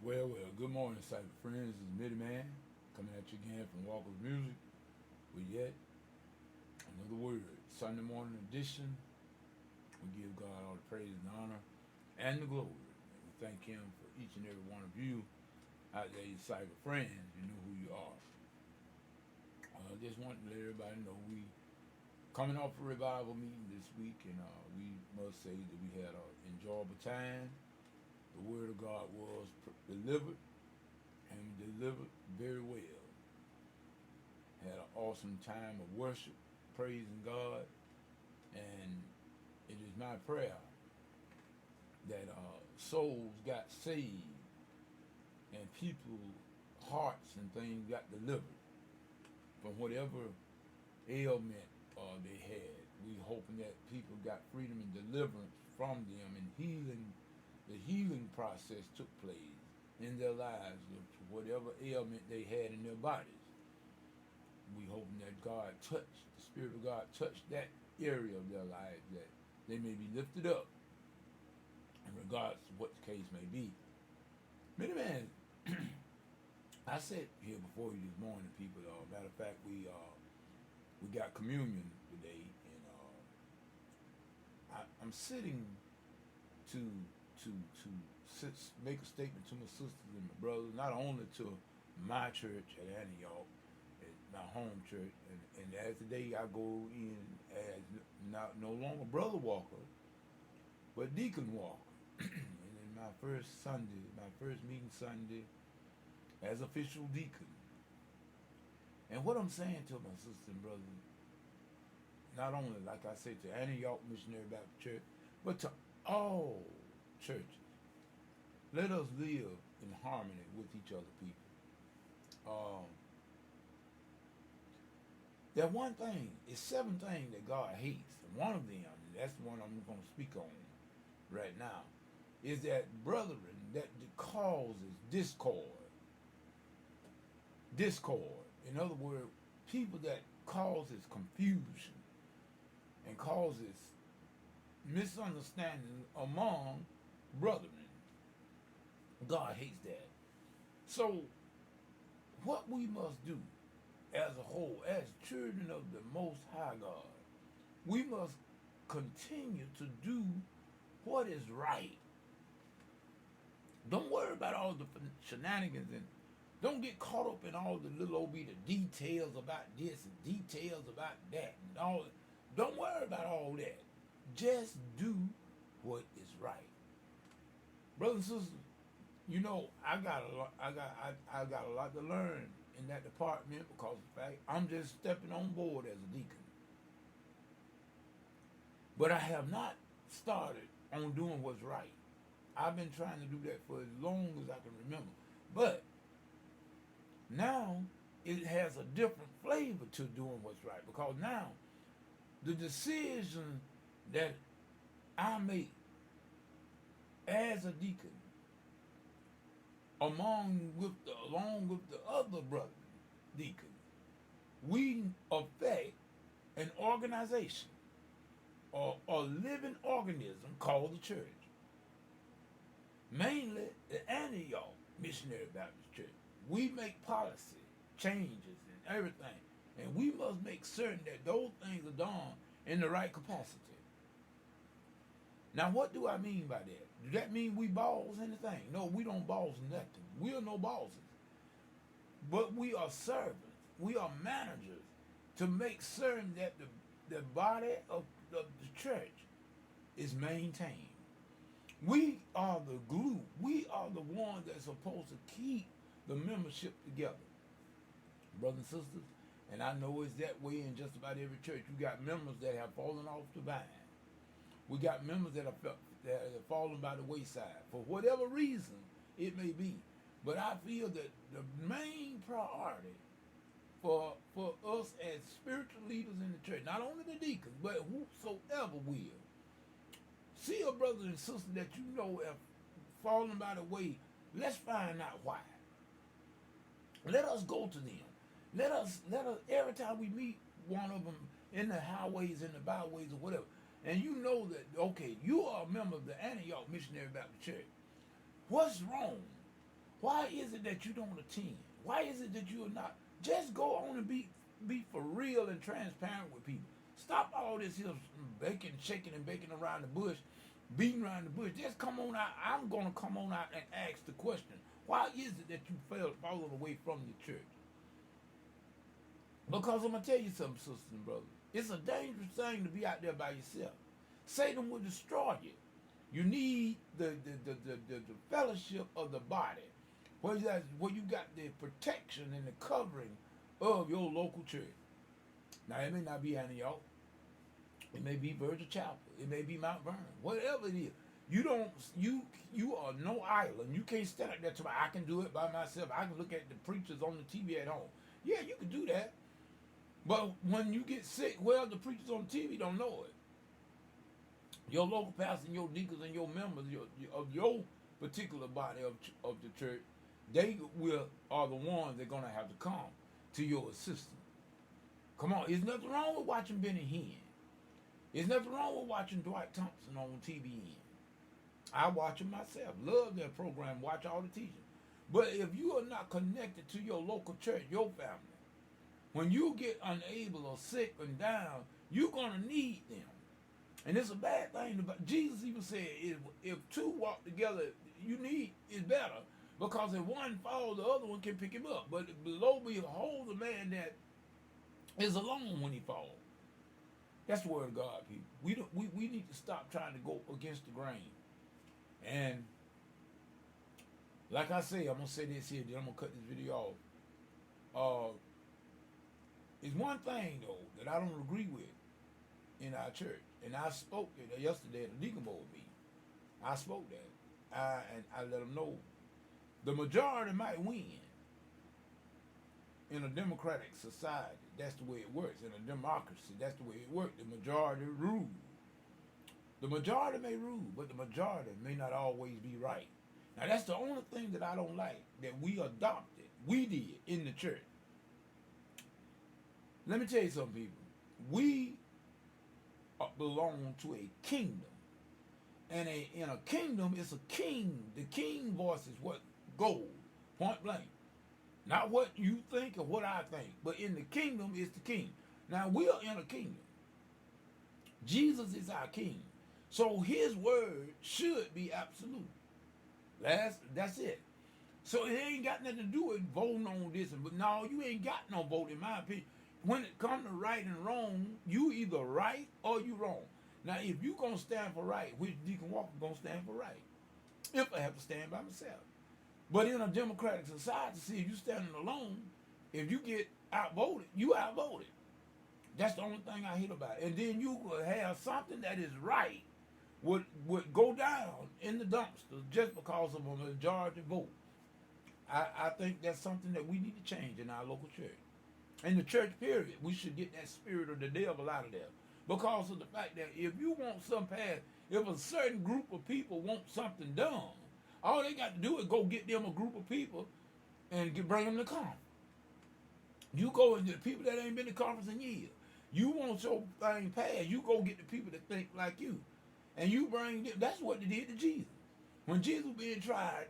Well, good morning, Cyber Friends. This is Mitty Man coming at you again from Walker's Music with yet another word. Sunday morning edition. We give God all the praise and honor and the glory. And we thank Him for each and every one of you out there, you Cyber Friends. You know who you are. I just want to let everybody know we coming off a revival meeting this week, and we must say that we had an enjoyable time. The Word of God was delivered and delivered very well. Had an awesome time of worship, praising God, and it is my prayer that souls got saved and people's hearts and things got delivered from whatever ailment they had. We hoping that people got freedom and deliverance from them, and the healing process took place in their lives of whatever ailment they had in their bodies. We hoping that the Spirit of God touched that area of their lives, that they may be lifted up in regards to what the case may be. Many man, I said here before you this morning, people. Matter of fact, we got communion today, and I'm sitting to make a statement to my sisters and my brothers, not only to my church at Antioch, at my home church, and as today I go in as no longer Brother Walker, but Deacon Walker. And in my first meeting Sunday as official deacon. And what I'm saying to my sisters and brothers, not only, like I said, to Antioch Missionary Baptist Church, but to all churches. Let us live in harmony with each other, people. That one thing is seven things that God hates. And one of them, and that's the one I'm going to speak on right now, is that brethren that causes discord. Discord. In other words, people that causes confusion and causes misunderstanding among brethren. God hates that. So, what we must do as a whole, as children of the Most High God, we must continue to do what is right. Don't worry about all the shenanigans, and don't get caught up in all the little old bit of details about this and details about that and all. Don't worry about all that. Just do what is right. Brothers and sisters, you know, I got a lot to learn in that department, because of the fact I'm just stepping on board as a deacon. But I have not started on doing what's right. I've been trying to do that for as long as I can remember. But now it has a different flavor to doing what's right, because now the decision that I make as a deacon along with the other brother deacons, we affect an organization or a living organism called the church. Mainly the Antioch Missionary Baptist Church. We make policy changes and everything, and we must make certain that those things are done in the right capacity. Now, what do I mean by that? Does that mean we balls anything? No, we don't balls nothing. We are no bosses. But we are servants. We are managers to make certain that the body of the church is maintained. We are the glue. We are the ones that's supposed to keep the membership together. Brothers and sisters, and I know it's that way in just about every church. You got members that have fallen off the vine. We got members that have fallen by the wayside for whatever reason it may be. But I feel that the main priority for us as spiritual leaders in the church, not only the deacons, but whosoever will, see a brother and sister that you know have fallen by the way. Let's find out why. Let us go to them. Let us every time we meet one of them in the highways, in the byways, or whatever, and you know that, okay, you are a member of the Antioch Missionary Baptist Church. What's wrong? Why is it that you don't attend? Why is it that you are not? Just go on and be for real and transparent with people. Stop all this here baking, shaking, and baking around the bush, beating around the bush. Just come on out. I'm gonna come on out and ask the question: why is it that you fallen away from the church? Because I'm gonna tell you something, sisters and brothers. It's a dangerous thing to be out there by yourself. Satan will destroy you. You need the fellowship of the body, where you got the protection and the covering of your local church. Now it may not be Antioch, it may be Virgil Chapel, it may be Mount Vernon, whatever it is. You are no island. You can't stand up there to I can do it by myself. I can look at the preachers on the TV at home. Yeah, you can do that. But when you get sick, well, the preachers on TV don't know it. Your local pastor and your deacons and your members of your particular body of the church, they are the ones that are going to have to come to your assistance. Come on, there's nothing wrong with watching Benny Hinn. There's nothing wrong with watching Dwight Thompson on TBN. I watch them myself. Love their program. Watch all the teaching. But if you are not connected to your local church, your family, when you get unable or sick and down, you're going to need them. And it's a bad thing. Jesus even said, if two walk together, you need is better. Because if one falls, the other one can pick him up. But below behold the man that is alone when he falls. That's the word of God, people. We need to stop trying to go against the grain. And like I say, I'm going to say this here, then I'm going to cut this video off. It's one thing, though, that I don't agree with in our church. And I spoke it yesterday at the deacon board meeting. I spoke that. And I let them know the majority might win in a democratic society. That's the way it works. In a democracy, that's the way it works. The majority rules. The majority may rule, but the majority may not always be right. Now, that's the only thing that I don't like that we adopted. We did in the church. Let me tell you something, people. We belong to a kingdom. And in a kingdom, it's a king. The king voice is what goes, point blank. Not what you think or what I think, but in the kingdom, it's the king. Now, we are in a kingdom. Jesus is our king. So his word should be absolute. That's it. So it ain't got nothing to do with voting on this. But no, you ain't got no vote, in my opinion. When it comes to right and wrong, you either right or you wrong. Now, if you going to stand for right, which Deacon Walker going to stand for right, if I have to stand by myself. But in a democratic society, see, if you standing alone, if you get outvoted, you outvoted. That's the only thing I hate about it. And then you will have something that is right would go down in the dumpster just because of a majority vote. I think that's something that we need to change in our local church. In the church period, we should get that spirit of the devil out of there. Because of the fact that if you want some pass, if a certain group of people want something done, all they got to do is go get them a group of people and bring them to conference. You go into the people that ain't been to conference in years. You want your thing passed, you go get the people that think like you. And you bring them. That's what they did to Jesus. When Jesus was being tried,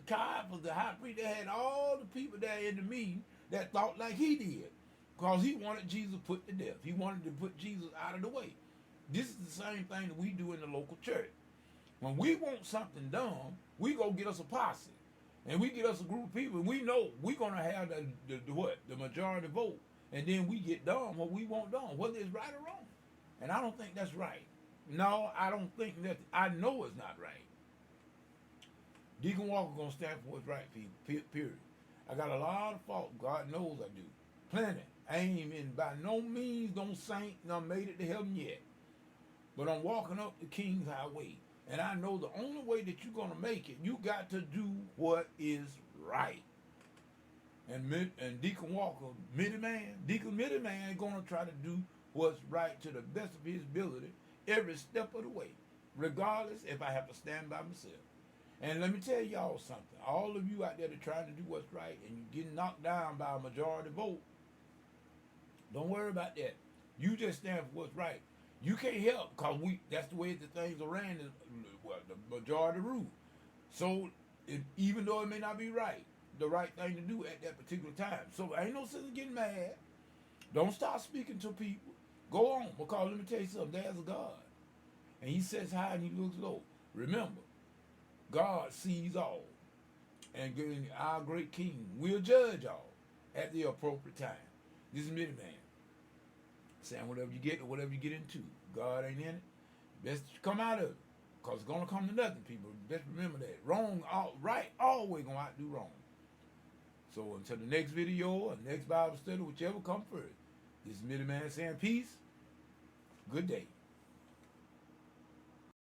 Caiaphas, the high priest, they had all the people there in the meeting that thought like he did. Because he wanted Jesus put to death. He wanted to put Jesus out of the way. This is the same thing that we do in the local church. When we want something done, we go get us a posse. And we get us a group of people, and we know we're going to have the majority vote. And then we get done what we want done, whether it's right or wrong. And I don't think that's right. No, I don't think that. I know it's not right. Deacon Walker going to stand for what's right, people, period. I got a lot of fault. God knows I do. Plenty. I ain't even by no means no saint, nor made it to heaven yet. But I'm walking up the King's Highway. And I know the only way that you're going to make it, you got to do what is right. And Deacon Walker, Deacon Mitty Man is going to try to do what's right to the best of his ability every step of the way, regardless if I have to stand by myself. And let me tell y'all something. All of you out there that are trying to do what's right and you getting knocked down by a majority vote, don't worry about that. You just stand for what's right. You can't help because that's the way the things are ran, the majority rule. So even though it may not be right, the right thing to do at that particular time. So ain't no sense in getting mad. Don't start speaking to people. Go on, because let me tell you something. There's a God, and He sits high and He looks low. Remember, God sees all, and our great King will judge all at the appropriate time. This is Midi Man saying whatever you get or whatever you get into, God ain't in it. Best you come out of it, because it's gonna come to nothing, people. Best remember that. Right always gonna outdo wrong. So until the next video or next Bible study, whichever come first, this is Midi Man saying peace. Good day.